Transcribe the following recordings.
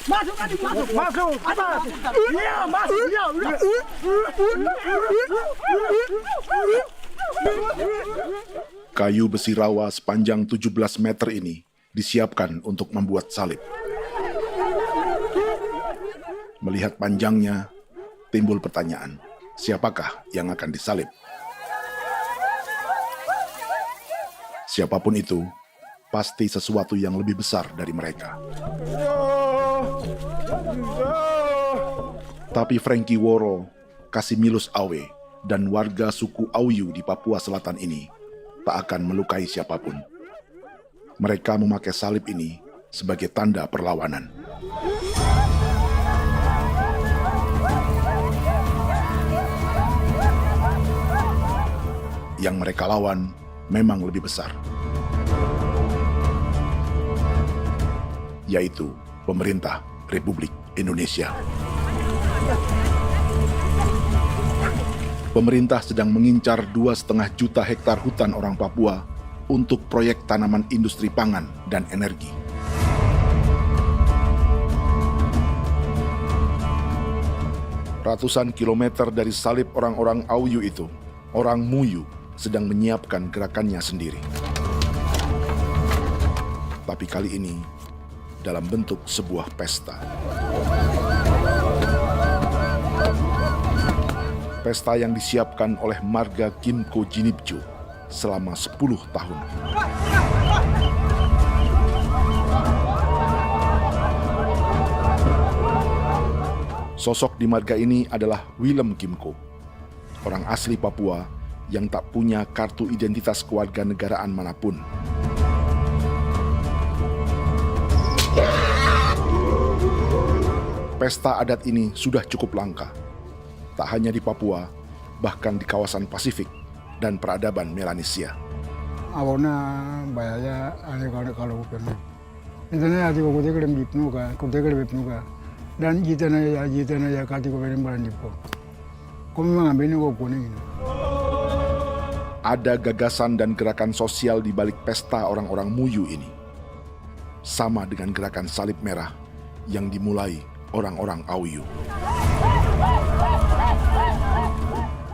Masuk adik, masuk. Atas. Iya, masuk. Iya, udah. Kayu besi rawa sepanjang 17 meter ini disiapkan untuk membuat salib. Melihat panjangnya, timbul pertanyaan, siapakah yang akan disalib? Siapapun itu, pasti sesuatu yang lebih besar dari mereka. Tapi Frankie Woro, Casimilus Awe, dan warga suku Auyu di Papua Selatan ini tak akan melukai siapapun. Mereka memakai salib ini sebagai tanda perlawanan. Yang mereka lawan memang lebih besar, yaitu pemerintah Republik Indonesia. Pemerintah sedang mengincar 2,5 juta hektar hutan orang Papua untuk proyek tanaman industri pangan dan energi. Ratusan kilometer dari salib orang-orang Auyu itu, orang Muyu sedang menyiapkan gerakannya sendiri. Tapi kali ini dalam bentuk sebuah pesta. Pesta yang disiapkan oleh marga Kimco Jinibju selama 10 tahun. Sosok di marga ini adalah Willem Kimco, orang asli Papua yang tak punya kartu identitas kewarganegaraan manapun. Pesta adat ini sudah cukup langka. Tak hanya di Papua, bahkan di kawasan Pasifik dan peradaban Melanesia. Awalnya bayarnya kalau pernah. Internet ada kode kerem bipnuka, dan jitana ya kati ko berem baran dipo. Kami mengambil ko kuning. Ada gagasan dan gerakan sosial di balik pesta orang-orang Muyu ini. Sama dengan gerakan salib merah yang dimulai orang-orang Auyu.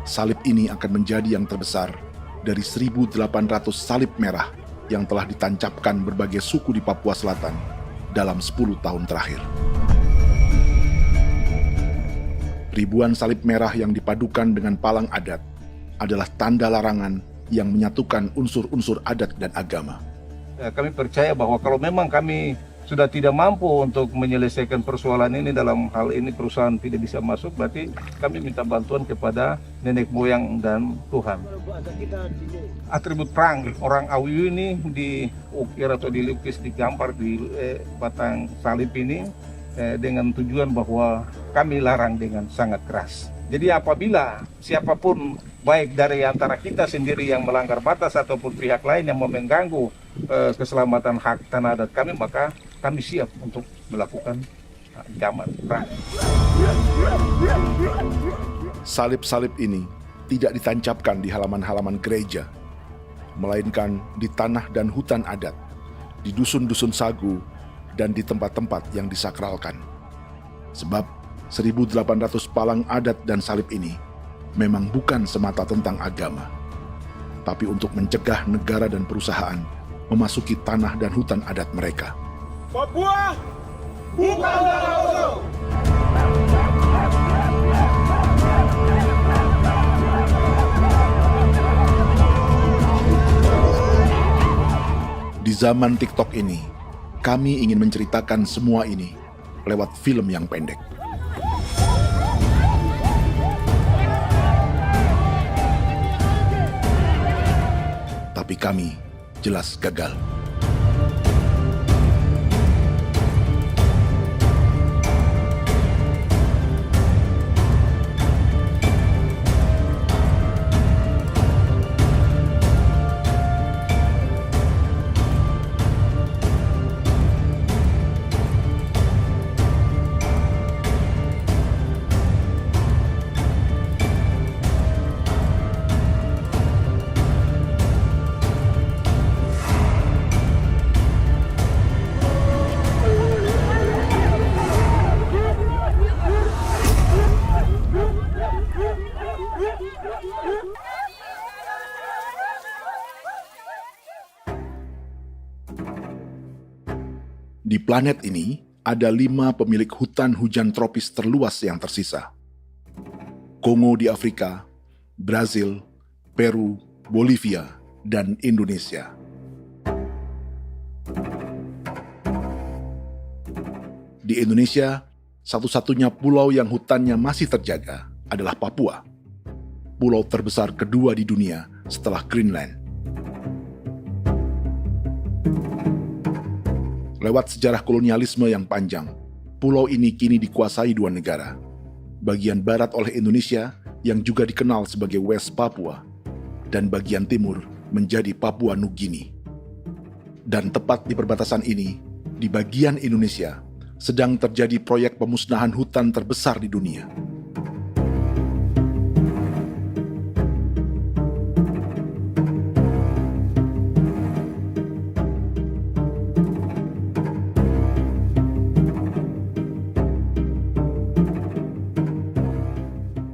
Salib ini akan menjadi yang terbesar dari 1.800 salib merah yang telah ditancapkan berbagai suku di Papua Selatan dalam 10 tahun terakhir. Ribuan salib merah yang dipadukan dengan palang adat adalah tanda larangan yang menyatukan unsur-unsur adat dan agama. Kami percaya bahwa kalau memang kami sudah tidak mampu untuk menyelesaikan persoalan ini, dalam hal ini perusahaan tidak bisa masuk, berarti kami minta bantuan kepada nenek moyang dan Tuhan. Atribut perang orang Auyu ini diukir atau dilukis, digambar di batang salib ini dengan tujuan bahwa kami larang dengan sangat keras. Jadi apabila siapapun, baik dari antara kita sendiri yang melanggar batas ataupun pihak lain yang mengganggu keselamatan hak tanah adat kami, maka kami siap untuk melakukan ancaman perang. Salib-salib ini tidak ditancapkan di halaman-halaman gereja, melainkan di tanah dan hutan adat, di dusun-dusun sagu, dan di tempat-tempat yang disakralkan. Sebab 1.800 palang adat dan salib ini memang bukan semata tentang agama, tapi untuk mencegah negara dan perusahaan memasuki tanah dan hutan adat mereka. Papua bukan tanah kosong. Di zaman TikTok ini, kami ingin menceritakan semua ini lewat film yang pendek. Tapi kami jelas gagal. Di planet ini, ada 5 pemilik hutan hujan tropis terluas yang tersisa. Kongo di Afrika, Brazil, Peru, Bolivia, dan Indonesia. Di Indonesia, satu-satunya pulau yang hutannya masih terjaga adalah Papua, pulau terbesar kedua di dunia setelah Greenland. Lewat sejarah kolonialisme yang panjang, pulau ini kini dikuasai 2 negara. Bagian barat oleh Indonesia yang juga dikenal sebagai West Papua, dan bagian timur menjadi Papua Nugini. Dan tepat di perbatasan ini, di bagian Indonesia, sedang terjadi proyek pemusnahan hutan terbesar di dunia.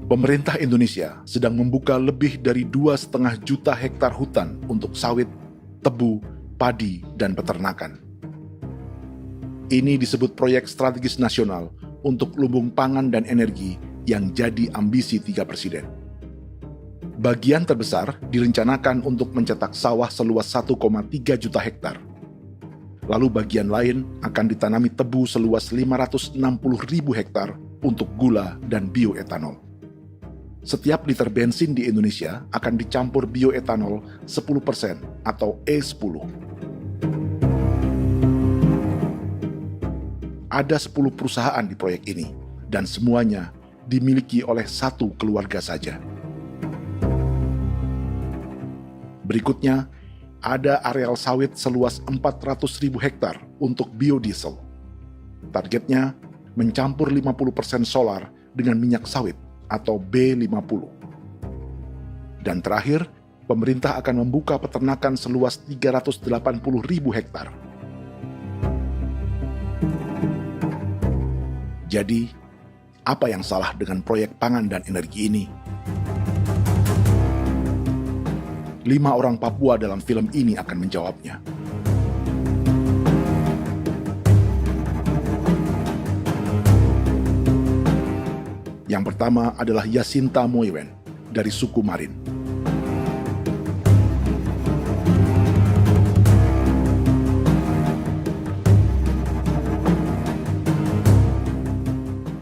Pemerintah Indonesia sedang membuka lebih dari 2,5 juta hektar hutan untuk sawit, tebu, padi, dan peternakan. Ini disebut proyek strategis nasional untuk lumbung pangan dan energi yang jadi ambisi 3 presiden. Bagian terbesar direncanakan untuk mencetak sawah seluas 1,3 juta hektar. Lalu bagian lain akan ditanami tebu seluas 560.000 hektar untuk gula dan bioetanol. Setiap liter bensin di Indonesia akan dicampur bioetanol 10% atau E10. Ada 10 perusahaan di proyek ini, dan semuanya dimiliki oleh 1 keluarga saja. Berikutnya, ada areal sawit seluas 400.000 hektar untuk biodiesel. Targetnya mencampur 50% solar dengan minyak sawit atau B50. Dan terakhir, pemerintah akan membuka peternakan seluas 380.000 hektar. Jadi, apa yang salah dengan proyek pangan dan energi ini? 5 orang Papua dalam film ini akan menjawabnya. Yang pertama adalah Yasinta Moiwen dari suku Marin.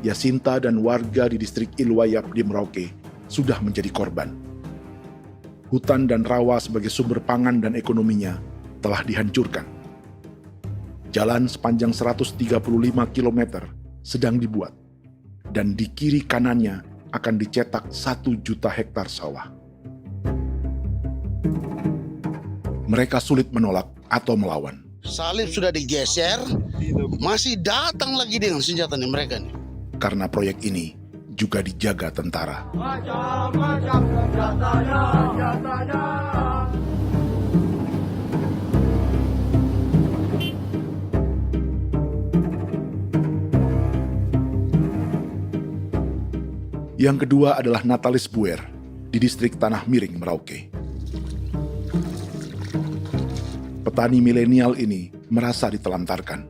Yasinta dan warga di distrik Ilwayap di Merauke sudah menjadi korban. Hutan dan rawa sebagai sumber pangan dan ekonominya telah dihancurkan. Jalan sepanjang 135 km sedang dibuat, dan di kiri kanannya akan dicetak 1 juta hektar sawah. Mereka sulit menolak atau melawan. Salib sudah digeser, masih datang lagi dengan senjata mereka nih. Karena proyek ini juga dijaga tentara. Macam-macam senjatanya. Yang kedua adalah Natalis Buer di distrik Tanah Miring, Merauke. Petani milenial ini merasa ditelantarkan.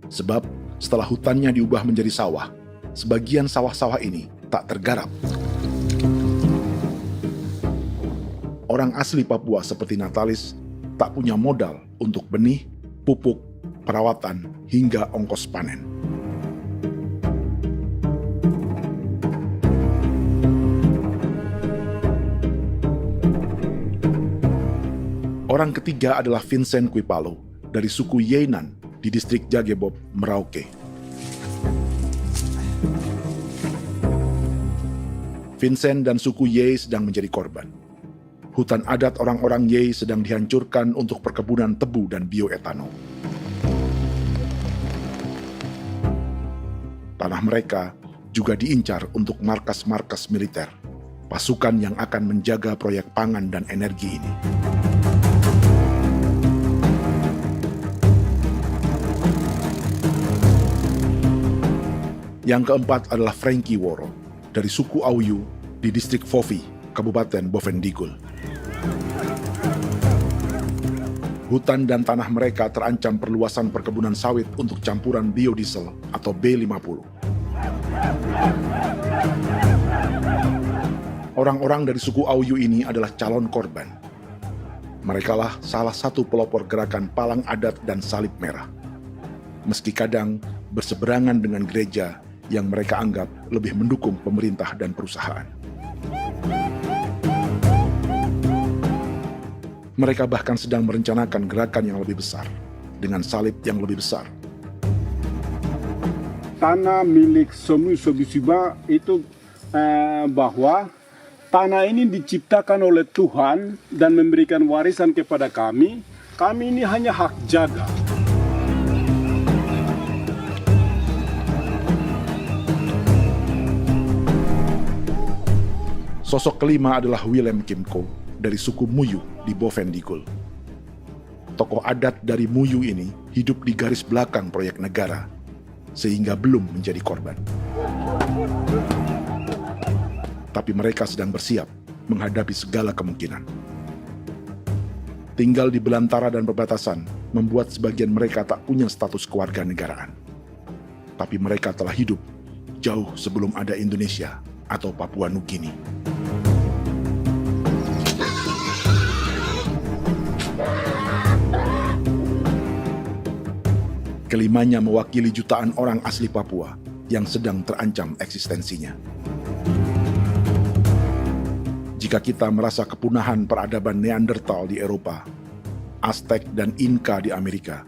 Sebab setelah hutannya diubah menjadi sawah, sebagian sawah-sawah ini tak tergarap. Orang asli Papua seperti Natalis tak punya modal untuk benih, pupuk, perawatan, hingga ongkos panen. Orang ketiga adalah Vincent Kuipalo dari suku Yenan di distrik Jagebob, Merauke. Vincent dan suku Ye sedang menjadi korban. Hutan adat orang-orang Ye sedang dihancurkan untuk perkebunan tebu dan bioetanol. Tanah mereka juga diincar untuk markas-markas militer, pasukan yang akan menjaga proyek pangan dan energi ini. Yang keempat adalah Frankie Woro dari suku Auyu di distrik Fofi, Kabupaten Bovendigul. Hutan dan tanah mereka terancam perluasan perkebunan sawit untuk campuran biodiesel atau B50. Orang-orang dari suku Auyu ini adalah calon korban. Merekalah salah satu pelopor gerakan Palang Adat dan Salib Merah. Meski kadang berseberangan dengan gereja yang mereka anggap lebih mendukung pemerintah dan perusahaan. Mereka bahkan sedang merencanakan gerakan yang lebih besar, dengan salib yang lebih besar. Tanah milik Somu Sobisiba itu bahwa tanah ini diciptakan oleh Tuhan dan memberikan warisan kepada kami. Kami ini hanya hak jaga. Sosok kelima adalah Willem Kimco dari suku Muyu di Bovendigul. Tokoh adat dari Muyu ini hidup di garis belakang proyek negara, sehingga belum menjadi korban. Tapi mereka sedang bersiap menghadapi segala kemungkinan. Tinggal di belantara dan perbatasan membuat sebagian mereka tak punya status kewarganegaraan. Tapi mereka telah hidup jauh sebelum ada Indonesia atau Papua Nugini. Kelimanya mewakili jutaan orang asli Papua yang sedang terancam eksistensinya. Jika kita merasa kepunahan peradaban Neanderthal di Eropa, Aztec dan Inca di Amerika,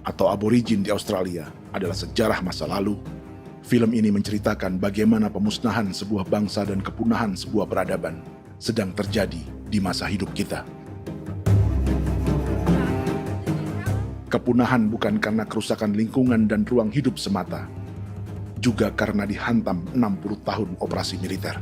atau aborigin di Australia adalah sejarah masa lalu, film ini menceritakan bagaimana pemusnahan sebuah bangsa dan kepunahan sebuah peradaban sedang terjadi di masa hidup kita. Kepunahan bukan karena kerusakan lingkungan dan ruang hidup semata, juga karena dihantam 60 tahun operasi militer.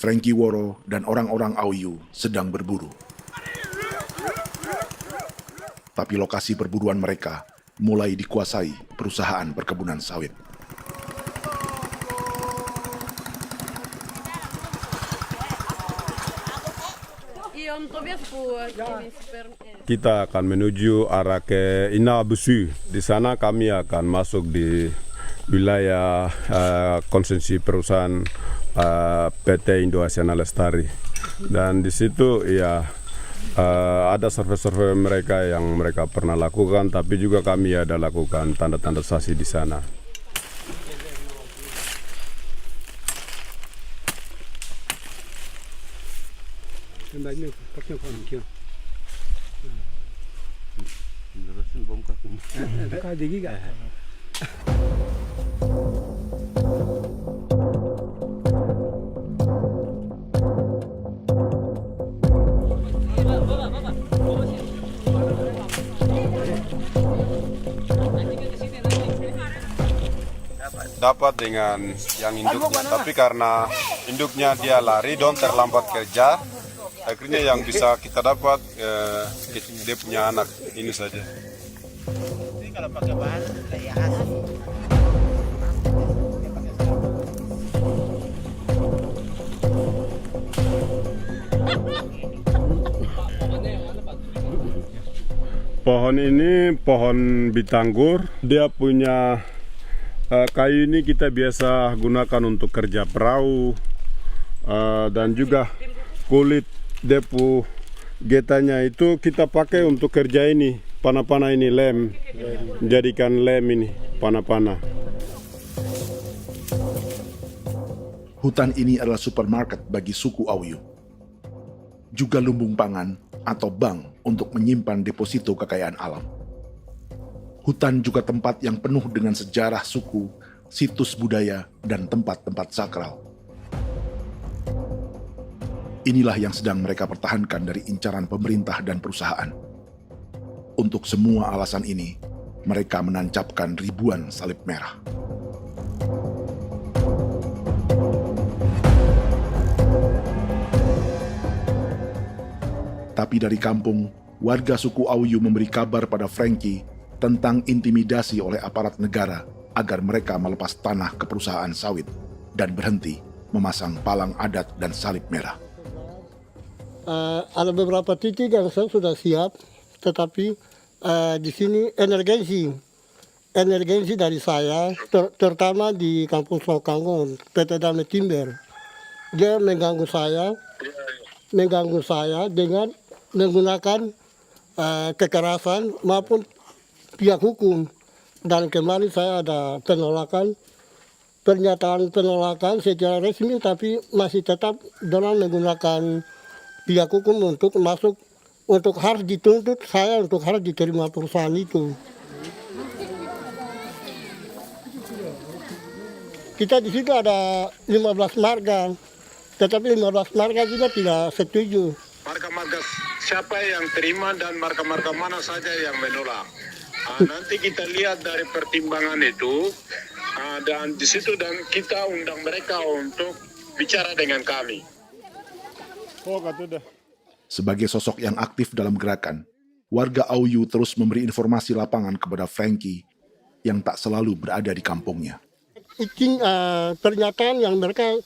Frankie Woro dan orang-orang Auyu sedang berburu. Tapi lokasi perburuan mereka mulai dikuasai perusahaan perkebunan sawit. Kita akan menuju arah ke Inabusu. Di sana kami akan masuk di wilayah konsesi perusahaan PT Indo Asiana Lestari, dan di situ ya ada survei-survei mereka yang mereka pernah lakukan, tapi juga kami ada lakukan tanda-tanda saksi di sana. Dapat dengan yang induknya, tapi karena induknya dia lari dan terlambat kerja, akhirnya yang bisa kita dapat dia punya anak ini saja. Ini kalau pakai bahan kayak hasil. Pohon ini pohon bitanggur, dia punya kayu ini kita biasa gunakan untuk kerja perahu, dan juga kulit depu getanya itu kita pakai untuk kerja ini, panah-panah ini lem, jadikan lem ini, panah-panah. Hutan ini adalah supermarket bagi suku Auyu. Juga lumbung pangan atau bank untuk menyimpan deposito kekayaan alam. Hutan juga tempat yang penuh dengan sejarah suku, situs budaya, dan tempat-tempat sakral. Inilah yang sedang mereka pertahankan dari incaran pemerintah dan perusahaan. Untuk semua alasan ini, mereka menancapkan ribuan salib merah. Tapi dari kampung, warga suku Auyu memberi kabar pada Frankie tentang intimidasi oleh aparat negara agar mereka melepas tanah ke perusahaan sawit dan berhenti memasang palang adat dan salib merah. Ada beberapa titik yang saya sudah siap, tetapi di sini emergensi dari saya, terutama di Kampung Sokangon, PT Damai Timber. Dia mengganggu saya dengan menggunakan kekerasan maupun pihak hukum. Dan kemarin saya ada pernyataan penolakan secara resmi, tapi masih tetap dengan menggunakan pihak hukum untuk masuk, untuk harus dituntut saya untuk harus diterima perusahaan itu. Kita di situ ada 15 marga, tetapi 15 marga juga tidak setuju. Marga-marga siapa yang terima dan marga-marga mana saja yang menolak. Nanti kita lihat dari pertimbangan itu, dan di situ dan kita undang mereka untuk bicara dengan kami. Sebagai sosok yang aktif dalam gerakan, warga Auyu terus memberi informasi lapangan kepada Frankie yang tak selalu berada di kampungnya. Izin pernyataan yang mereka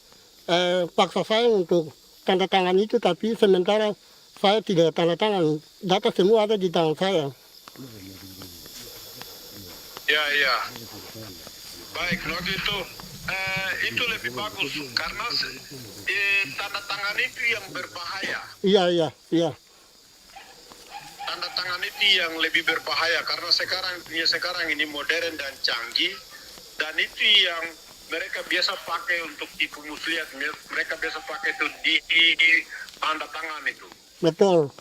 paksa saya untuk tanda tangan itu, tapi sementara saya tidak tanda tangan. Data semua ada di tangan saya. Ya. Baik, kalau gitu itu lebih bagus karena tanda tangan itu yang berbahaya. Iya. Tanda tangan itu yang lebih berbahaya karena sekarang ini modern dan canggih, dan itu yang mereka biasa pakai untuk tipu muslihat. Mereka biasa pakai itu di tanda tangan itu. Betul.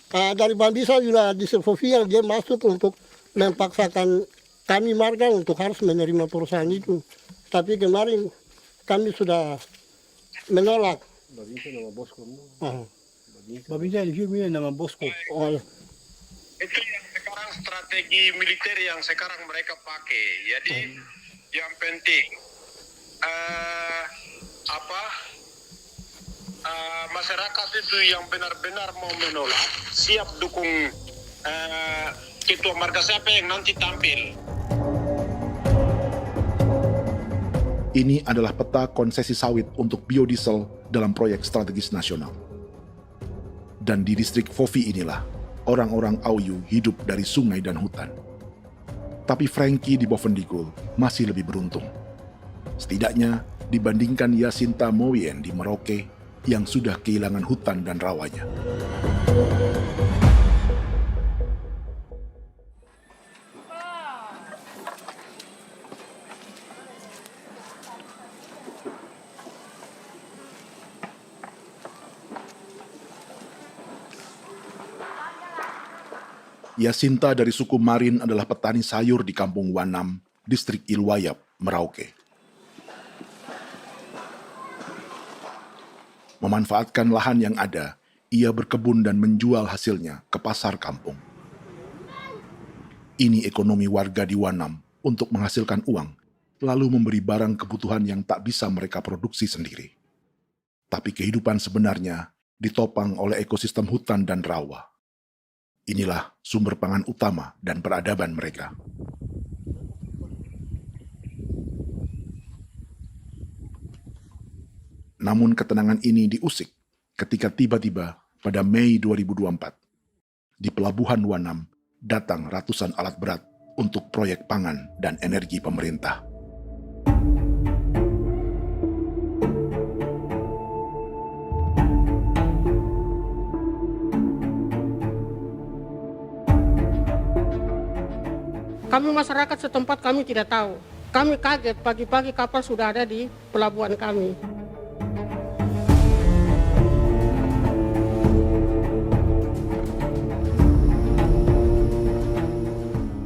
Dari Bambisa juga di Sofia dia masuk untuk memaksakan kami marga untuk harus menerima perusahaan itu. Tapi kemarin kami sudah menolak. Babinsa di sini nama bosku. Itu yang sekarang strategi militer yang sekarang mereka pakai. Jadi yang penting masyarakat itu yang benar-benar mau menolak siap dukung ketua marga siapa yang nanti tampil. Ini adalah peta konsesi sawit untuk biodiesel dalam proyek strategis nasional. Dan di distrik Fofi inilah, orang-orang Auyu hidup dari sungai dan hutan. Tapi Frankie di Bovendigul masih lebih beruntung. Setidaknya dibandingkan Yasinta Moyen di Merauke yang sudah kehilangan hutan dan rawanya. Yasinta dari suku Marin adalah petani sayur di Kampung Wanam, distrik Ilwayap, Merauke. Memanfaatkan lahan yang ada, ia berkebun dan menjual hasilnya ke pasar kampung. Ini ekonomi warga di Wanam untuk menghasilkan uang, lalu memberi barang kebutuhan yang tak bisa mereka produksi sendiri. Tapi kehidupan sebenarnya ditopang oleh ekosistem hutan dan rawa. Inilah sumber pangan utama dan peradaban mereka. Namun ketenangan ini diusik ketika tiba-tiba pada Mei 2024, di Pelabuhan Wanam datang ratusan alat berat untuk proyek pangan dan energi pemerintah. Kami masyarakat setempat kami tidak tahu. Kami kaget pagi-pagi kapal sudah ada di pelabuhan kami.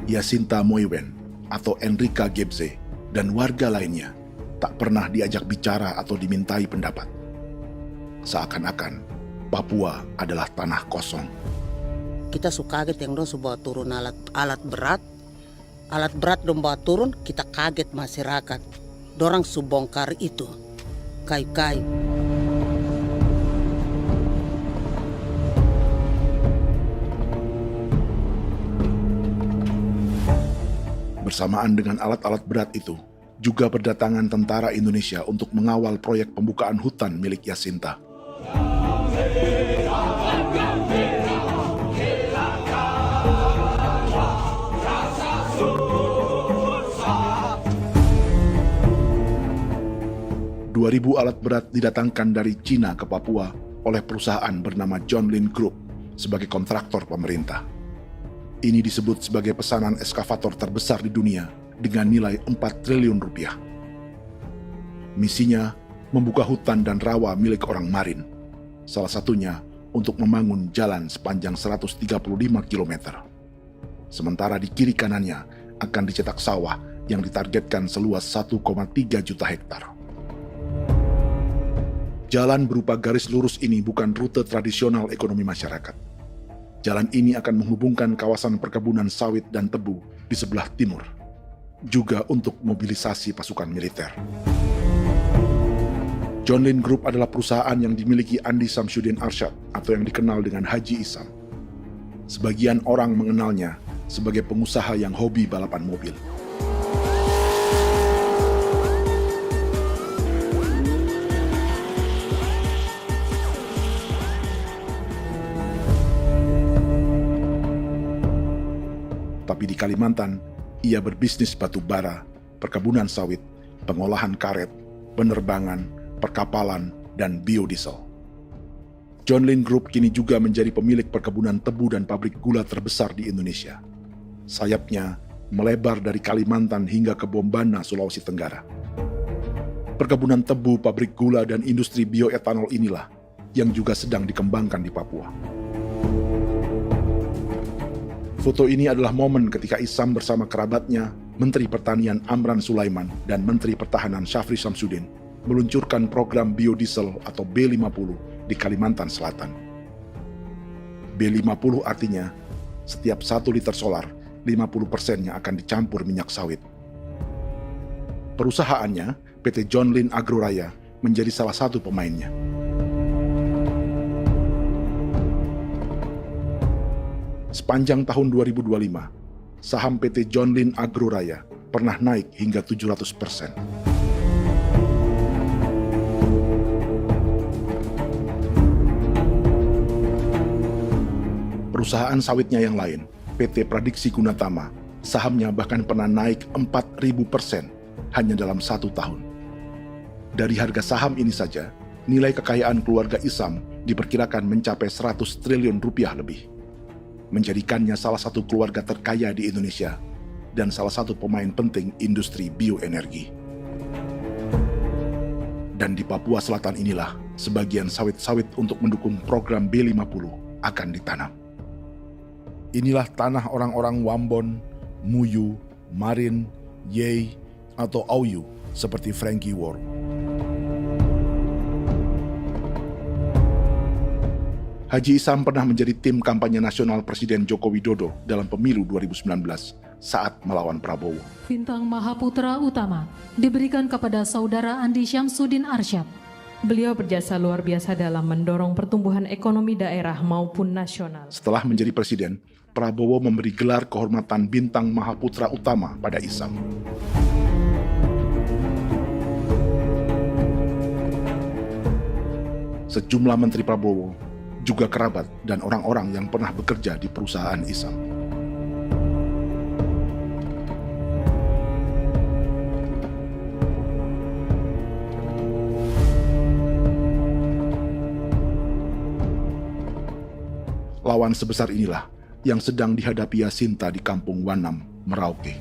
Yasinta Moywen atau Enrika Gebze dan warga lainnya tak pernah diajak bicara atau dimintai pendapat. Seakan-akan Papua adalah tanah kosong. Kita suka kaget yang dong bawa turun alat berat dong bawa turun, kita kaget masyarakat. Dorang subongkar itu kayu-kayu. Bersamaan dengan alat-alat berat itu, juga berdatangan tentara Indonesia untuk mengawal proyek pembukaan hutan milik Jacinta. Ribu alat berat didatangkan dari Cina ke Papua oleh perusahaan bernama John Lin Group sebagai kontraktor pemerintah. Ini disebut sebagai pesanan eskavator terbesar di dunia dengan nilai 4 triliun rupiah. Misinya membuka hutan dan rawa milik orang Marin, salah satunya untuk membangun jalan sepanjang 135 km. Sementara di kiri kanannya akan dicetak sawah yang ditargetkan seluas 1,3 juta hektar. Jalan berupa garis lurus ini bukan rute tradisional ekonomi masyarakat. Jalan ini akan menghubungkan kawasan perkebunan sawit dan tebu di sebelah timur, juga untuk mobilisasi pasukan militer. John Lin Group adalah perusahaan yang dimiliki Andi Samsudin Arsyad atau yang dikenal dengan Haji Isam. Sebagian orang mengenalnya sebagai pengusaha yang hobi balapan mobil. Tapi di Kalimantan, ia berbisnis batu bara, perkebunan sawit, pengolahan karet, penerbangan, perkapalan, dan biodiesel. John Lin Group kini juga menjadi pemilik perkebunan tebu dan pabrik gula terbesar di Indonesia. Sayapnya melebar dari Kalimantan hingga ke Bombana, Sulawesi Tenggara. Perkebunan tebu, pabrik gula, dan industri bioetanol inilah yang juga sedang dikembangkan di Papua. Foto ini adalah momen ketika Isam bersama kerabatnya, Menteri Pertanian Amran Sulaiman dan Menteri Pertahanan Syafri Samsudin meluncurkan program biodiesel atau B50 di Kalimantan Selatan. B50 artinya setiap 1 liter solar, 50%-nya akan dicampur minyak sawit. Perusahaannya, PT John Lin Agroraya, menjadi salah satu pemainnya. Sepanjang tahun 2025, saham PT John Lin Agroraya pernah naik hingga 700%. Perusahaan sawitnya yang lain, PT Pradiksi Gunatama, sahamnya bahkan pernah naik 4.000% hanya dalam 1 tahun. Dari harga saham ini saja, nilai kekayaan keluarga Isam diperkirakan mencapai 100 triliun rupiah lebih, menjadikannya salah satu keluarga terkaya di Indonesia dan salah satu pemain penting industri bioenergi. Dan di Papua Selatan inilah sebagian sawit-sawit untuk mendukung program B50 akan ditanam. Inilah tanah orang-orang Wambon, Muyu, Marin, Yei, atau Auyu seperti Frankie Ward. Haji Isam pernah menjadi tim kampanye nasional Presiden Joko Widodo dalam pemilu 2019 saat melawan Prabowo. Bintang Mahaputra Utama diberikan kepada Saudara Andi Syamsuddin Arsyad. Beliau berjasa luar biasa dalam mendorong pertumbuhan ekonomi daerah maupun nasional. Setelah menjadi presiden, Prabowo memberi gelar kehormatan Bintang Mahaputra Utama pada Isam. Sejumlah menteri Prabowo, juga kerabat dan orang-orang yang pernah bekerja di perusahaan Isam. Lawan sebesar inilah yang sedang dihadapi Jacinta di kampung Wanam, Merauke.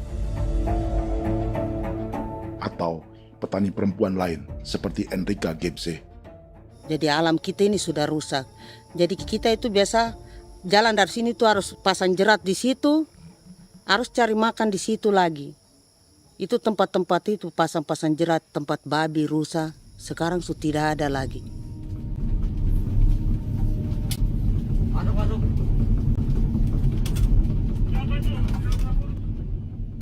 Atau petani perempuan lain seperti Enrika Gebse. Jadi alam kita ini sudah rusak. Jadi kita itu biasa jalan dari sini tuh harus pasang jerat di situ, harus cari makan di situ lagi. Itu tempat-tempat itu pasang-pasang jerat, tempat babi, rusa, sekarang sudah tidak ada lagi.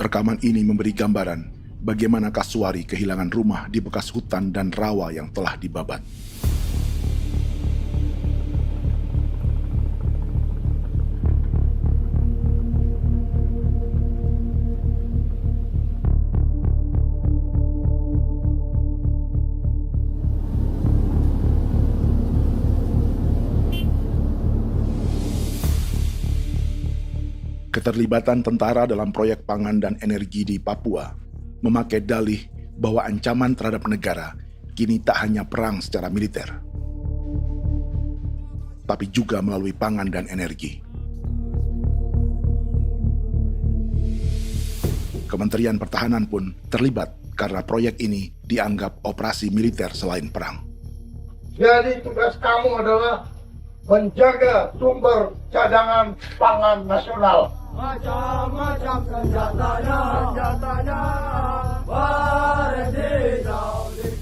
Rekaman ini memberi gambaran bagaimana Kasuari kehilangan rumah di bekas hutan dan rawa yang telah dibabat. Keterlibatan tentara dalam proyek pangan dan energi di Papua memakai dalih bahwa ancaman terhadap negara kini tak hanya perang secara militer, tapi juga melalui pangan dan energi. Kementerian Pertahanan pun terlibat karena proyek ini dianggap operasi militer selain perang. Jadi tugas kamu adalah menjaga sumber cadangan pangan nasional. Macam-macam senjatanya,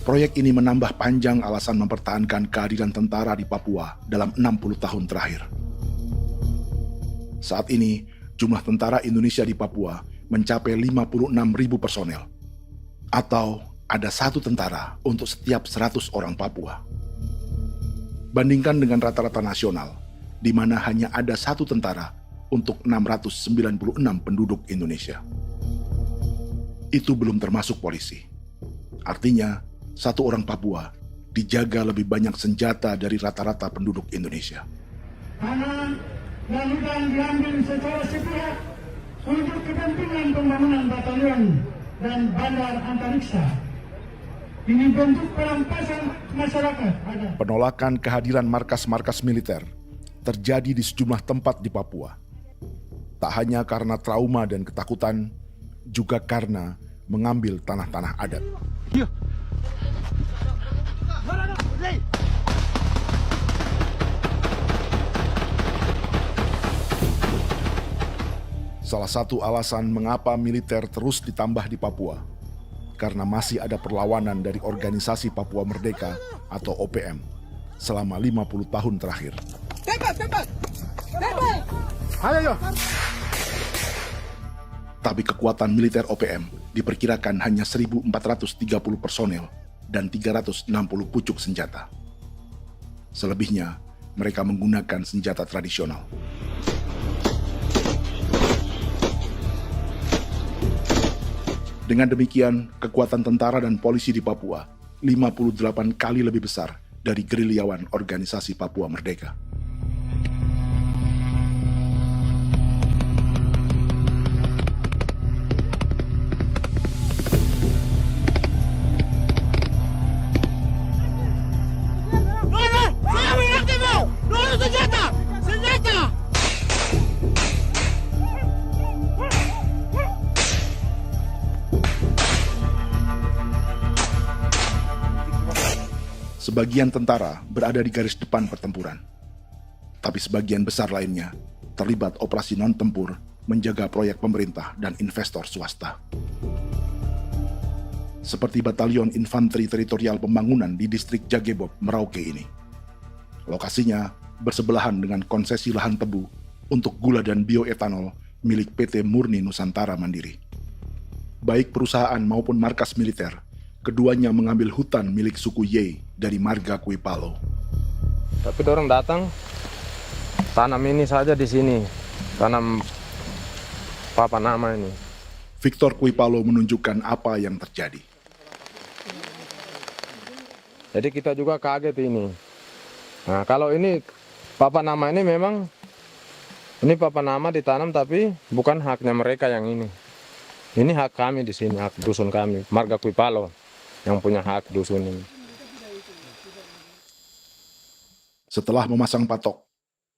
Proyek ini menambah panjang alasan mempertahankan kehadiran tentara di Papua dalam 60 tahun terakhir. Saat ini, jumlah tentara Indonesia di Papua mencapai 56.000 personel, atau ada 1 tentara untuk setiap 100 orang Papua. Bandingkan dengan rata-rata nasional, di mana hanya ada 1 tentara untuk 696 penduduk Indonesia. Itu belum termasuk polisi. Artinya, 1 orang Papua dijaga lebih banyak senjata dari rata-rata penduduk Indonesia. Tanah dan hutan diambil secara sepihak untuk kepentingan pembangunan batalion dan bandar antariksa. Ini bentuk perampasan masyarakat. Penolakan kehadiran markas-markas militer terjadi di sejumlah tempat di Papua. Tak hanya karena trauma dan ketakutan, juga karena mengambil tanah-tanah adat. Salah satu alasan mengapa militer terus ditambah di Papua, karena masih ada perlawanan dari Organisasi Papua Merdeka atau OPM selama 50 tahun terakhir. Ayo. Tapi kekuatan militer OPM diperkirakan hanya 1.430 personel dan 360 pucuk senjata. Selebihnya, mereka menggunakan senjata tradisional. Dengan demikian, kekuatan tentara dan polisi di Papua 58 kali lebih besar dari gerilyawan Organisasi Papua Merdeka. Sebagian tentara berada di garis depan pertempuran, tapi sebagian besar lainnya terlibat operasi non-tempur menjaga proyek pemerintah dan investor swasta. Seperti Batalion Infanteri Teritorial Pembangunan di distrik Jagebob, Merauke ini. Lokasinya bersebelahan dengan konsesi lahan tebu untuk gula dan bioetanol milik PT Murni Nusantara Mandiri. Baik perusahaan maupun markas militer, keduanya mengambil hutan milik suku Ye dari marga Kuipalo. Tapi orang datang tanam ini saja di sini, tanam papan nama ini. Victor Kuipalo menunjukkan apa yang terjadi. Jadi kita juga kaget ini. Nah, kalau ini papan nama ini memang ini papan nama ditanam tapi bukan haknya mereka yang ini. Ini hak kami di sini, hak dusun kami, marga Kuipalo yang punya hak dusun ini. Setelah memasang patok,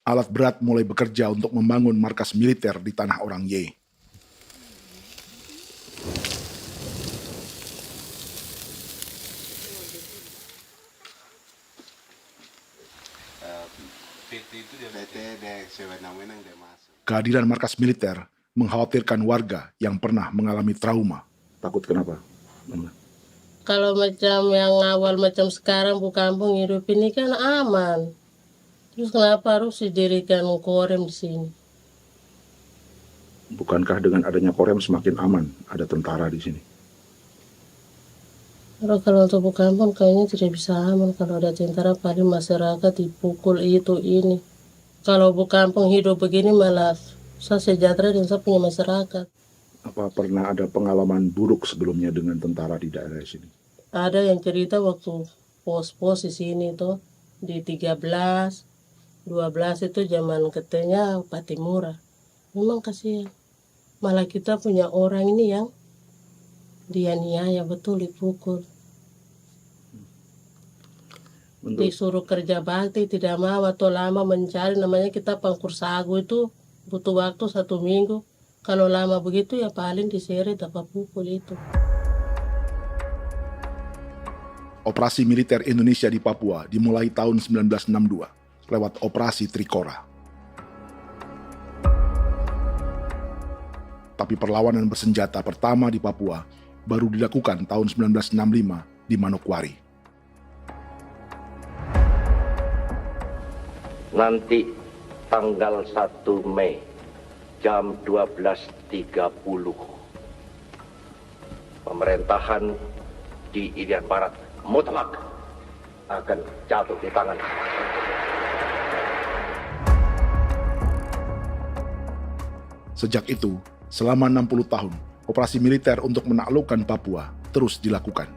alat berat mulai bekerja untuk membangun markas militer di tanah orang Ye. Kehadiran markas militer mengkhawatirkan warga yang pernah mengalami trauma. Takut kenapa? Kalau macam yang awal macam sekarang bu kampung hidup ini kan aman. Terus kenapa harus didirikan korem di sini? Bukankah dengan adanya Korem semakin aman ada tentara di sini? Kalau untuk kampung kayaknya tidak bisa aman kalau ada tentara, paling masyarakat dipukul itu ini. Kalau kampung hidup begini malah saya sejahtera dan saya punya masyarakat. Apa pernah ada pengalaman buruk sebelumnya dengan tentara di daerah sini? Ada yang cerita waktu pos-pos di sini tuh di 13, 12 itu zaman katanya Patimura. Memang kasihan. Malah kita punya orang ini yang dianiaya betul, dipukul. Disuruh kerja bakti tidak mau atau lama mencari, namanya kita pangkur sagu itu butuh waktu 1 minggu. Kalau lama begitu ya paling diseret apa pukul itu. Operasi militer Indonesia di Papua dimulai tahun 1962 lewat Operasi Trikora. Tapi perlawanan bersenjata pertama di Papua baru dilakukan tahun 1965 di Manokwari. Nanti tanggal 1 Mei jam 12.30 pemerintahan di Irian Barat mutlak akan jatuh di tangan. Sejak itu, selama 60 tahun, operasi militer untuk menaklukkan Papua terus dilakukan.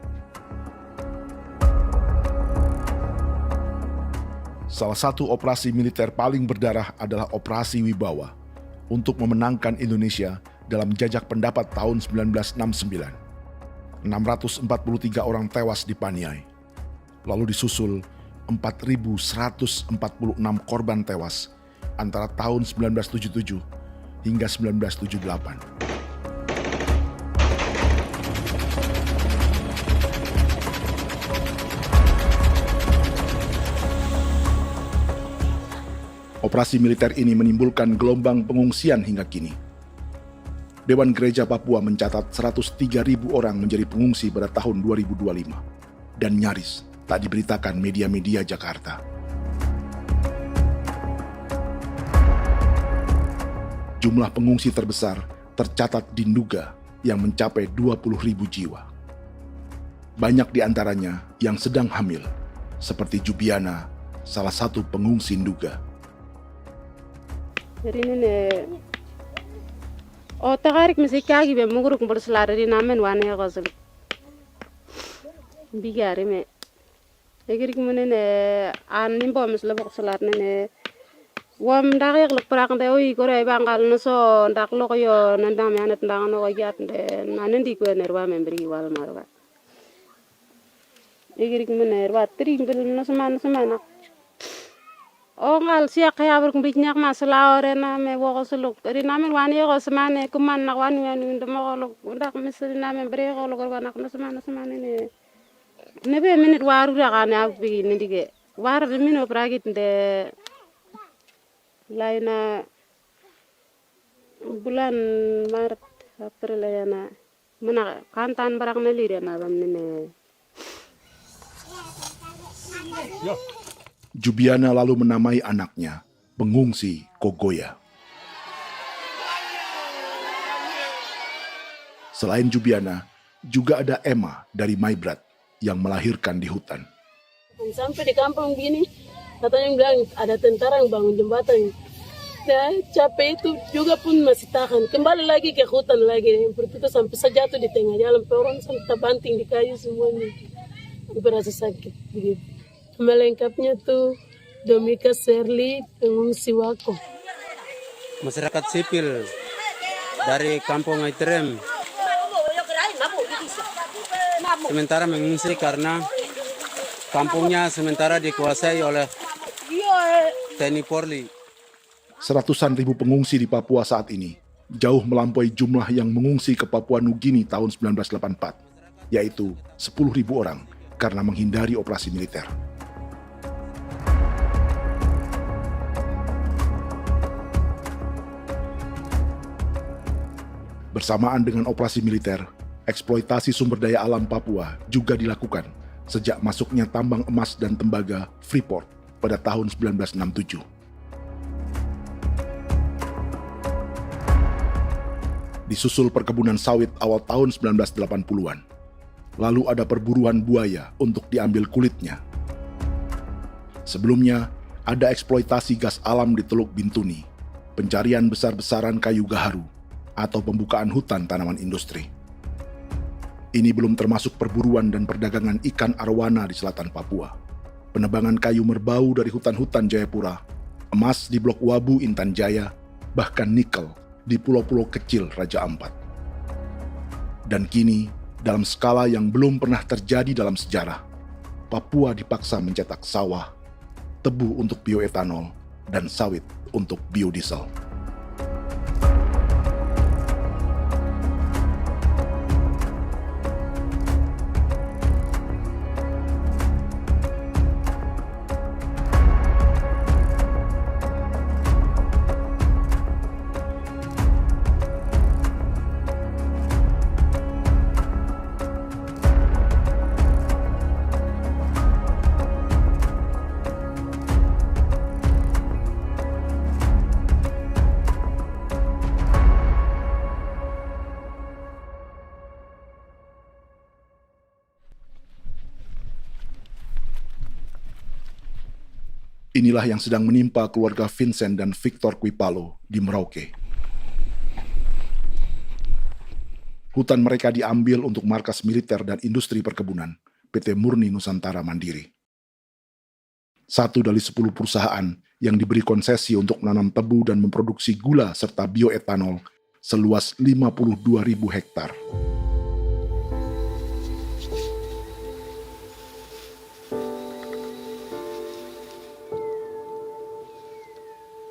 Salah satu operasi militer paling berdarah adalah Operasi Wibawa untuk memenangkan Indonesia dalam jajak pendapat tahun 1969. 643 orang tewas di Paniai. Lalu disusul 4.146 korban tewas antara tahun 1977 hingga 1978. Operasi militer ini menimbulkan gelombang pengungsian hingga kini. Dewan Gereja Papua mencatat 103.000 orang menjadi pengungsi pada tahun 2025 dan nyaris tak diberitakan media-media Jakarta. Jumlah pengungsi terbesar tercatat di Nduga yang mencapai 20.000 jiwa. Banyak di antaranya yang sedang hamil, seperti Jubiana, salah satu pengungsi Nduga. O tagarik mesikagi be muguruk berselari di namen wane gosel bigari me egirik menene an nimbo mesle bok selar nene wam dak yak lek prak de oy gore bangal no so ndak lo yo nandam yanet ndang no yat de nanen di ko nerwa membri wal marwa egirik mener wa tri bel no semana o ngal siya kaya ber kumbik nyak masala ore na me wo gosuluk ri namen wani go semane kuman nak wani wani ndemo golok ndak mesri namen bre golok wanak no semana ne nebe minit waru ra kana bi nindige war de mino pragit de laina bulan Maret April yana mana kantan barak na lire na bam ne Jubiana lalu menamai anaknya Pengungsi Kogoya. Selain Jubiana, juga ada Emma dari Maibrat yang melahirkan di hutan. Sampai di kampung gini, katanya bilang ada tentara yang bangun jembatan. Nah, capek itu juga pun masih tahan. Kembali lagi ke hutan lagi. Seperti itu sampai saya jatuh di tengah jalan. Orang sampai terbanting di kayu semuanya. Berasa sakit begitu. Melengkapnya tuh Domika Serli, pengungsi Wako. Masyarakat sipil dari kampung Aitrem sementara mengungsi karena kampungnya sementara dikuasai oleh TNI Polri. Seratusan ribu pengungsi di Papua saat ini jauh melampaui jumlah yang mengungsi ke Papua Nugini tahun 1984, yaitu 10.000 orang karena menghindari operasi militer. Bersamaan dengan operasi militer, eksploitasi sumber daya alam Papua juga dilakukan sejak masuknya tambang emas dan tembaga Freeport pada tahun 1967. Disusul perkebunan sawit awal tahun 1980-an. Lalu ada perburuan buaya untuk diambil kulitnya. Sebelumnya, ada eksploitasi gas alam di Teluk Bintuni, pencarian besar-besaran kayu gaharu, atau pembukaan hutan tanaman industri. Ini belum termasuk perburuan dan perdagangan ikan arwana di selatan Papua, penebangan kayu merbau dari hutan-hutan Jayapura, emas di Blok Wabu Intan Jaya, bahkan nikel di pulau-pulau kecil Raja Ampat. Dan kini, dalam skala yang belum pernah terjadi dalam sejarah, Papua dipaksa mencetak sawah, tebu untuk bioetanol, dan sawit untuk biodiesel. Inilah yang sedang menimpa keluarga Vincent dan Victor Kuipalo di Merauke. Hutan mereka diambil untuk markas militer dan industri perkebunan, PT Murni Nusantara Mandiri. 1 dari 10 perusahaan yang diberi konsesi untuk menanam tebu dan memproduksi gula serta bioetanol seluas 52.000 hektar.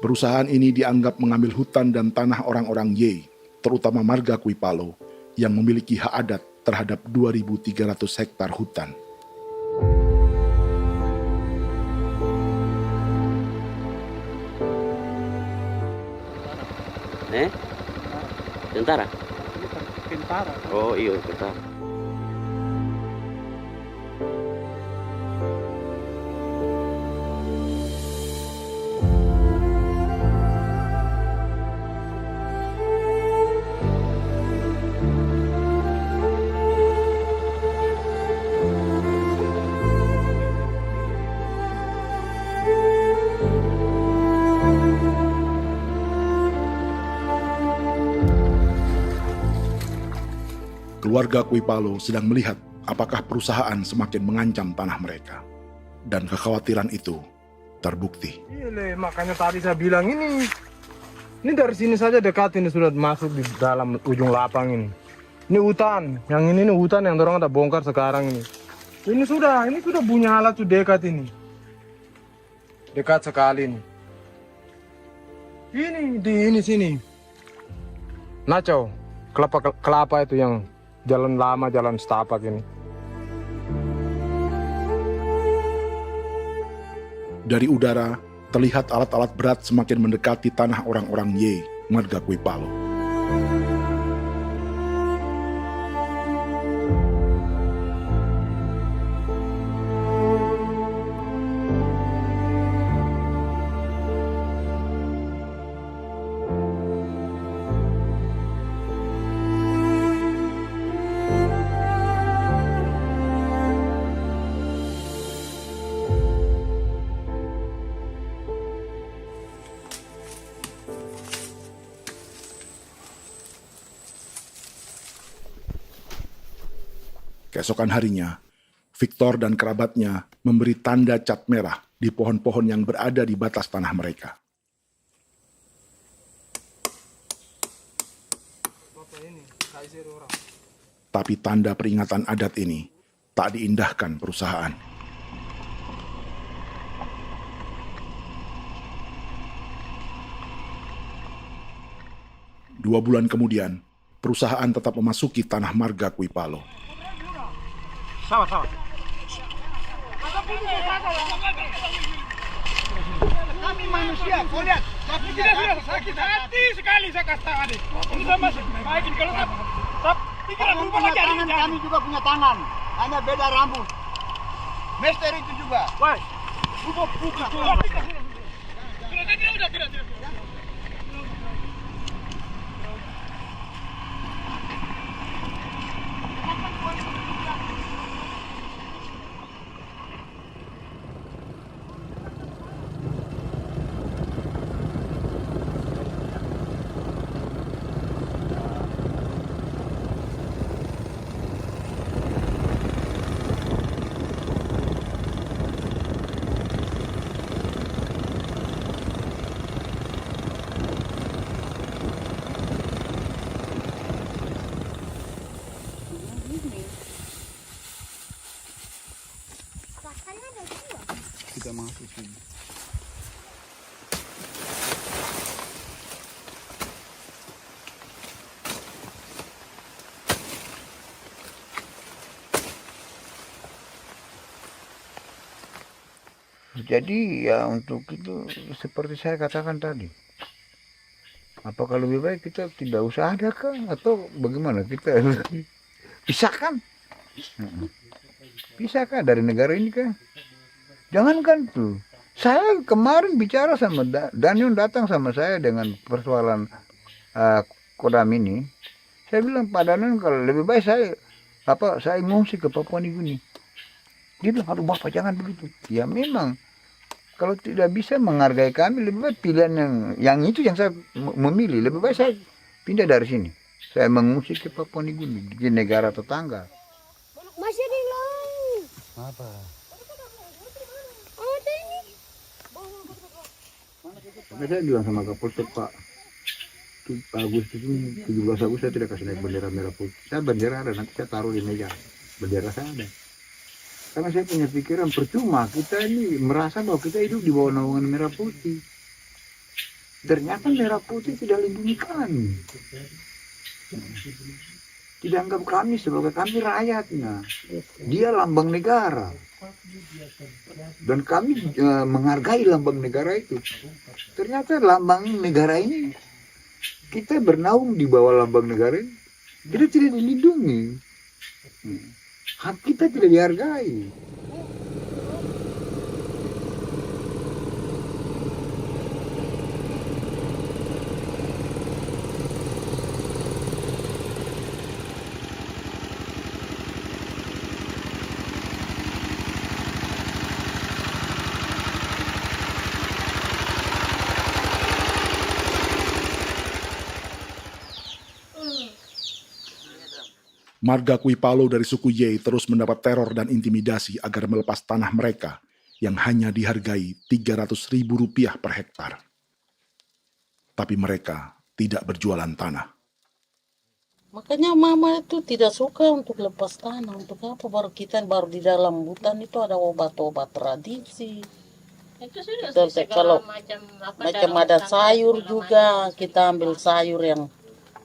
Perusahaan ini dianggap mengambil hutan dan tanah orang-orang Ye, terutama marga Kuipalo, yang memiliki hak adat terhadap 2.300 hektar hutan. Tentara? Tentara. Oh iya, tentara. Keluarga Kuipalo sedang melihat apakah perusahaan semakin mengancam tanah mereka. Dan kekhawatiran itu terbukti. Iya, makanya tadi saya bilang ini dari sini saja dekat ini sudah masuk di dalam ujung lapang ini. Ini hutan, yang ini hutan yang orang ada bongkar sekarang ini. Ini sudah punya alat sudah dekat ini. Dekat sekali ini. Ini di sini. Nacau, kelapa itu yang jalan lama, jalan setapak ini. Dari udara, terlihat alat-alat berat semakin mendekati tanah orang-orang Ye, marga Kuipalo. Keesokan harinya, Victor dan kerabatnya memberi tanda cat merah di pohon-pohon yang berada di batas tanah mereka. Tapi tanda peringatan adat ini tak diindahkan perusahaan. Dua bulan kemudian, perusahaan tetap memasuki tanah marga Kuipalo. Sama. Kami manusia, kau lihat. Tapi tidak sudah sakit hati sekali saya katakan tadi. Ini sama baik kalau tak pikiran berubah lagi ada. Kami juga punya tangan, hanya beda rambut. Mister itu juga. Woi, buka. Tidak. masuk sini. Jadi ya untuk itu seperti saya katakan tadi, apakah lebih baik kita tidak usah ada kah atau bagaimana, kita pisahkan, pisahkan dari negara ini kah? Jangankan tuh, saya kemarin bicara sama Daniel, datang sama saya dengan persoalan Kodam ini. Saya bilang Pak Daniel, kalau lebih baik saya ngungsi ke Papua Nugini. Dia bilang, aduh Bapak jangan begitu. Ya memang, kalau tidak bisa menghargai kami, lebih baik pilihan yang itu yang saya memilih. Lebih baik saya pindah dari sini. Saya mengungsi ke Papua Nugini, di negara tetangga. Masih di laut. Apa? Oh, ini. Saya bilang sama Kapolsek, Pak, Agustus ini, 17 Agustus saya tidak kasih naik bendera merah putih. Saya bendera ada, nanti saya taruh di meja. Bendera saya ada. Karena saya punya pikiran percuma kita ini merasa bahwa kita hidup di bawah naungan merah putih. Ternyata merah putih tidak lindungi kami. Tidak anggap kami sebagai kami rakyatnya. Dia lambang negara. Dan kami menghargai lambang negara itu. Ternyata lambang negara ini, kita bernaung di bawah lambang negara ini, kita tidak dilindungi. Hak kita tidak dihargai. Marga Kuipalo dari suku Ye terus mendapat teror dan intimidasi agar melepas tanah mereka yang hanya dihargai Rp300.000 per hektar. Tapi mereka tidak berjualan tanah. Makanya mama itu tidak suka untuk lepas tanah. Untuk apa? Baru di dalam hutan itu ada obat-obat tradisi. Itu sudah Kalau macam ada sayur juga, kita ambil sayur yang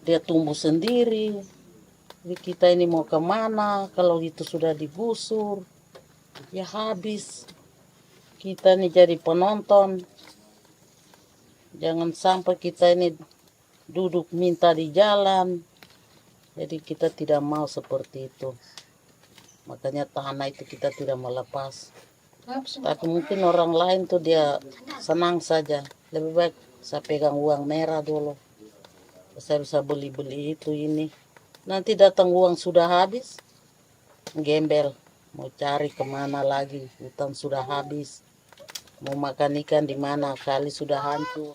dia tumbuh sendiri. Jadi kita ini mau kemana, kalau itu sudah digusur, ya habis. Kita ini jadi penonton. Jangan sampai kita ini duduk minta di jalan. Jadi kita tidak mau seperti itu. Makanya tanah itu kita tidak melepas. Tapi mungkin orang lain tuh dia senang saja. Lebih baik saya pegang uang merah dulu. Saya bisa beli-beli itu ini. Nanti datang uang sudah habis, gembel, mau cari kemana lagi, hutan sudah habis, mau makan ikan di mana, kali sudah hancur.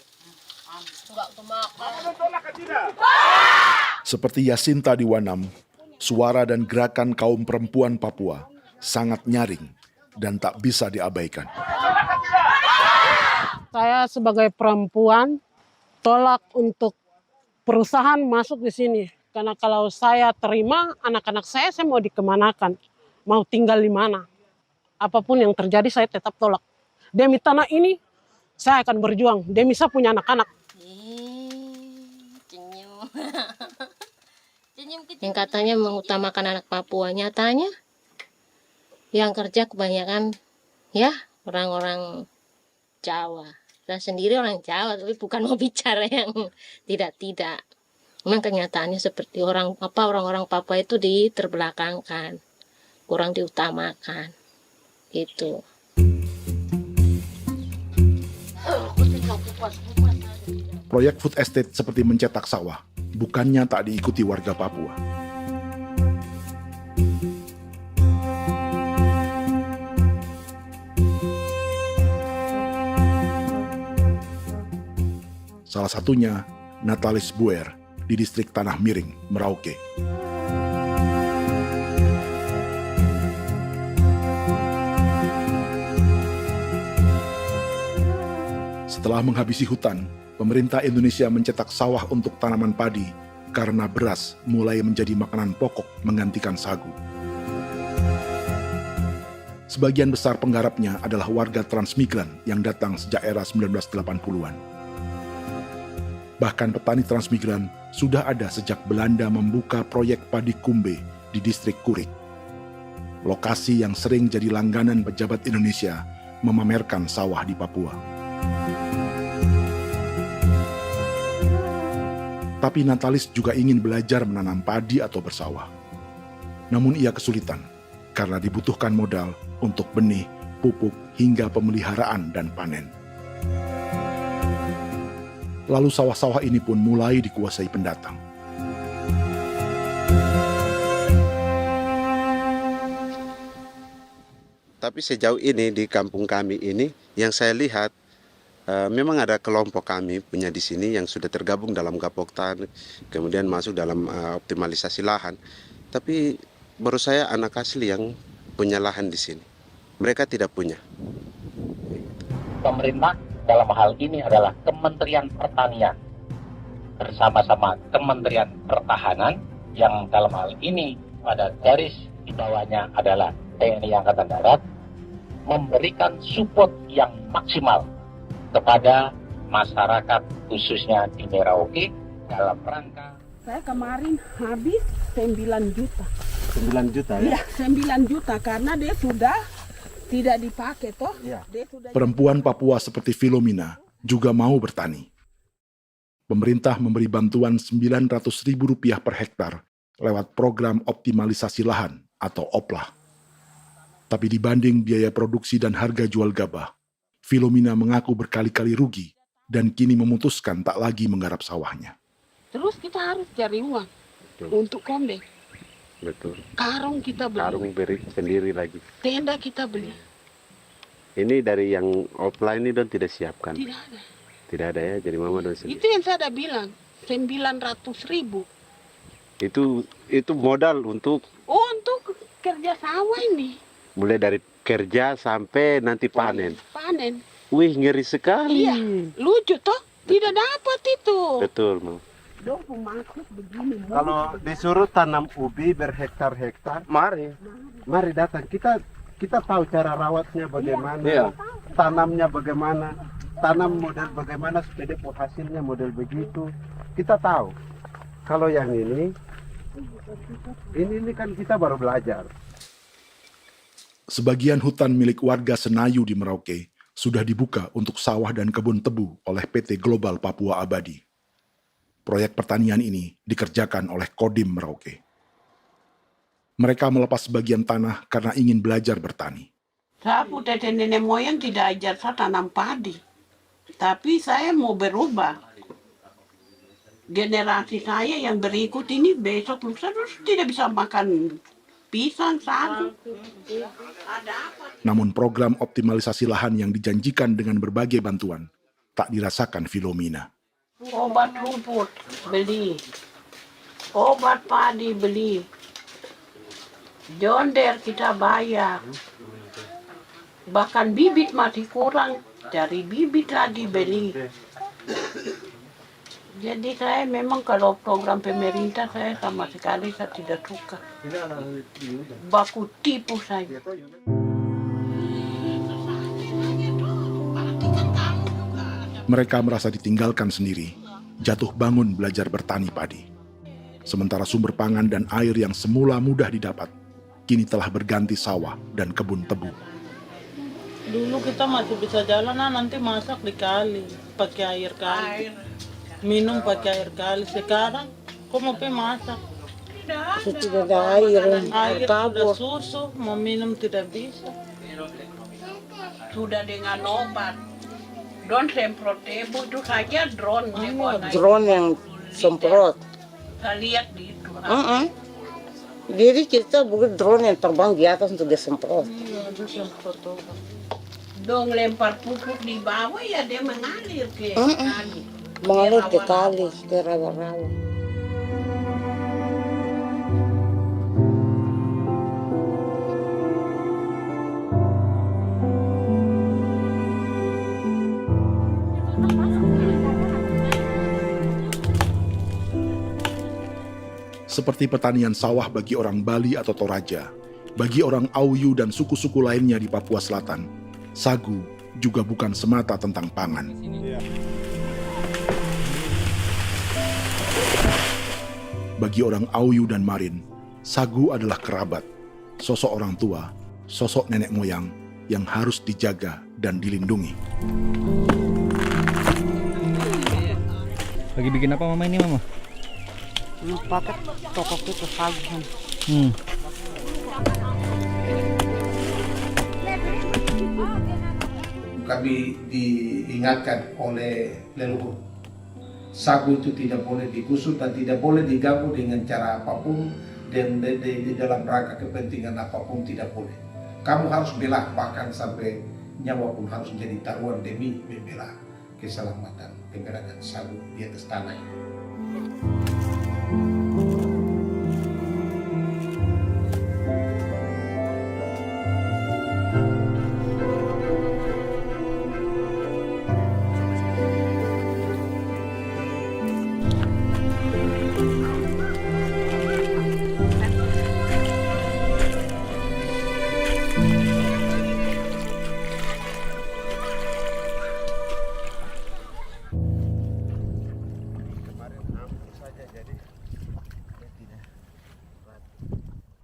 Seperti Yasinta di Wanam, suara dan gerakan kaum perempuan Papua sangat nyaring dan tak bisa diabaikan. Saya sebagai perempuan tolak untuk perusahaan masuk di sini. Karena kalau saya terima anak-anak saya mau dikemanakan, mau tinggal di mana. Apapun yang terjadi saya tetap tolak. Demi tanah ini saya akan berjuang, demi saya punya anak-anak. Yang katanya mengutamakan anak Papua, nyatanya yang kerja kebanyakan ya orang-orang Jawa. Dan sendiri orang Jawa, tapi bukan mau bicara yang tidak-tidak. Memang kenyataannya seperti orang-orang Papua itu diterbelakangkan, kurang diutamakan, gitu. Proyek food estate seperti mencetak sawah, bukannya tak diikuti warga Papua. Salah satunya Natalis Buer di distrik Tanah Miring, Merauke. Setelah menghabisi hutan, pemerintah Indonesia mencetak sawah untuk tanaman padi karena beras mulai menjadi makanan pokok menggantikan sagu. Sebagian besar penggarapnya adalah warga transmigran yang datang sejak era 1980-an. Bahkan petani transmigran sudah ada sejak Belanda membuka proyek padi kumbe di distrik Kurik. Lokasi yang sering jadi langganan pejabat Indonesia memamerkan sawah di Papua. Tapi Natalis juga ingin belajar menanam padi atau bersawah. Namun ia kesulitan karena dibutuhkan modal untuk benih, pupuk, hingga pemeliharaan dan panen. Lalu sawah-sawah ini pun mulai dikuasai pendatang. Tapi sejauh ini di kampung kami ini yang saya lihat memang ada kelompok kami punya di sini yang sudah tergabung dalam Gapoktan, kemudian masuk dalam optimalisasi lahan. Tapi menurut saya anak asli yang punya lahan di sini. Mereka tidak punya. Pemerintah dalam hal ini adalah Kementerian Pertanian bersama-sama Kementerian Pertahanan yang dalam hal ini pada garis di bawahnya adalah TNI Angkatan Darat, memberikan support yang maksimal kepada masyarakat khususnya di Merauke dalam rangka. Saya kemarin habis 9 juta. 9 juta ya? Iya, 9 juta karena dia sudah tidak dipakai toh. Ya. Perempuan Papua seperti Filomena juga mau bertani. Pemerintah memberi bantuan Rp900.000 per hektar lewat program optimalisasi lahan atau OPLAH. Tapi dibanding biaya produksi dan harga jual gabah, Filomena mengaku berkali-kali rugi dan kini memutuskan tak lagi menggarap sawahnya. Terus kita harus cari uang untuk kombe. Betul. Karung kita beli. Karung beri sendiri lagi. Tenda kita beli. Ini dari yang offline ini don tidak siapkan. Tidak ada. Tidak ada ya, jadi mama don sendiri. Itu yang saya udah bilang, 900.000. Itu modal untuk kerja sawah ini. Mulai dari kerja sampai nanti panen. Panen. Wih, ngeri sekali. Iya, lucu toh? Tidak dapat itu. Betul, Mam. Kalau disuruh tanam ubi berhektar-hektar, mari datang. Kita tahu cara rawatnya bagaimana, iya. Tanamnya bagaimana, tanam model bagaimana supaya hasilnya model begitu. Kita tahu. Kalau yang ini kan kita baru belajar. Sebagian hutan milik warga Senayu di Merauke sudah dibuka untuk sawah dan kebun tebu oleh PT Global Papua Abadi. Proyek pertanian ini dikerjakan oleh Kodim Merauke. Mereka melepas sebagian tanah karena ingin belajar bertani. Saya punya nenek moyang tidak ajar saya tanam padi. Tapi saya mau berubah. Generasi saya yang berikut ini besok lusa tidak bisa makan pisang, sagu. Namun program optimalisasi lahan yang dijanjikan dengan berbagai bantuan tak dirasakan Filomena. Obat rumput beli, obat padi beli, jonder kita bayar, bahkan bibit masih kurang, cari bibit lagi beli. Jadi saya memang kalau program pemerintah saya sama sekali saya tidak suka. Baku tipu saya. Mereka merasa ditinggalkan sendiri, jatuh bangun belajar bertani padi. Sementara sumber pangan dan air yang semula mudah didapat, kini telah berganti sawah dan kebun tebu. Dulu kita masih bisa jalan, nanti masak di kali, pakai air kali. Minum pakai air kali. Sekarang, kok mau masak? Tidak ada air. Air sudah susu, mau minum tidak bisa. Sudah dengan obat. Drone semprot tebu itu saja drone. Drone yang semprot. Saya lihat di itu. Jadi kita bukan drone yang terbang di atas untuk disemprot. Iya, itu semprot obat. Dong lempar pupuk di bawah ya dia mengalir ke kali. Mengalir ke kali, ke rawa-rawa. Seperti pertanian sawah bagi orang Bali atau Toraja, Bagi orang Auyu dan suku-suku lainnya di Papua Selatan, sagu juga bukan semata tentang pangan. Bagi orang Auyu dan Marin, sagu adalah kerabat, sosok orang tua, sosok nenek moyang yang harus dijaga dan dilindungi. Lagi bikin apa mama ini mama? Pakai toko itu sagu. Kami diingatkan oleh leluhur, sagu itu tidak boleh digusur dan tidak boleh diganggu dengan cara apapun, dan di dalam rangka kepentingan apapun tidak boleh. Kamu harus bela, bahkan sampai nyawa pun harus menjadi taruhan demi membela keselamatan keberadaan sagu di atas tanah ini.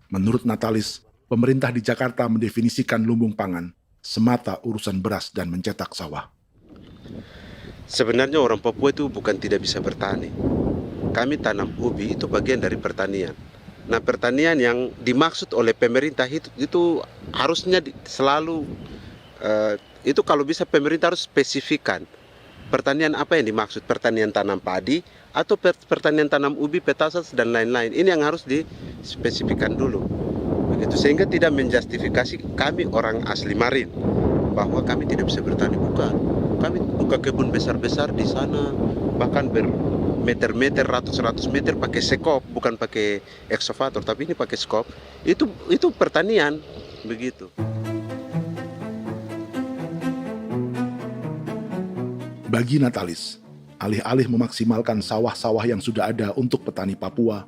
Menurut Natalis, pemerintah di Jakarta mendefinisikan lumbung pangan semata urusan beras dan mencetak sawah. Sebenarnya orang Papua itu bukan tidak bisa bertani. Kami tanam ubi itu bagian dari pertanian. Nah, pertanian yang dimaksud oleh pemerintah itu harusnya selalu, itu kalau bisa pemerintah harus spesifikkan. Pertanian apa yang dimaksud? Pertanian tanam padi atau pertanian tanam ubi, petasan dan lain-lain. Ini yang harus dispesifikkan dulu. Begitu, sehingga tidak menjustifikasi kami orang asli Marin bahwa kami tidak bisa bertani. Bukan. Kami buka kebun besar-besar di sana, bahkan bermeter-meter, ratus-ratus meter pakai sekop, bukan pakai ekskavator, tapi ini pakai skop. Itu pertanian, begitu. Bagi Natalis, alih-alih memaksimalkan sawah-sawah yang sudah ada untuk petani Papua,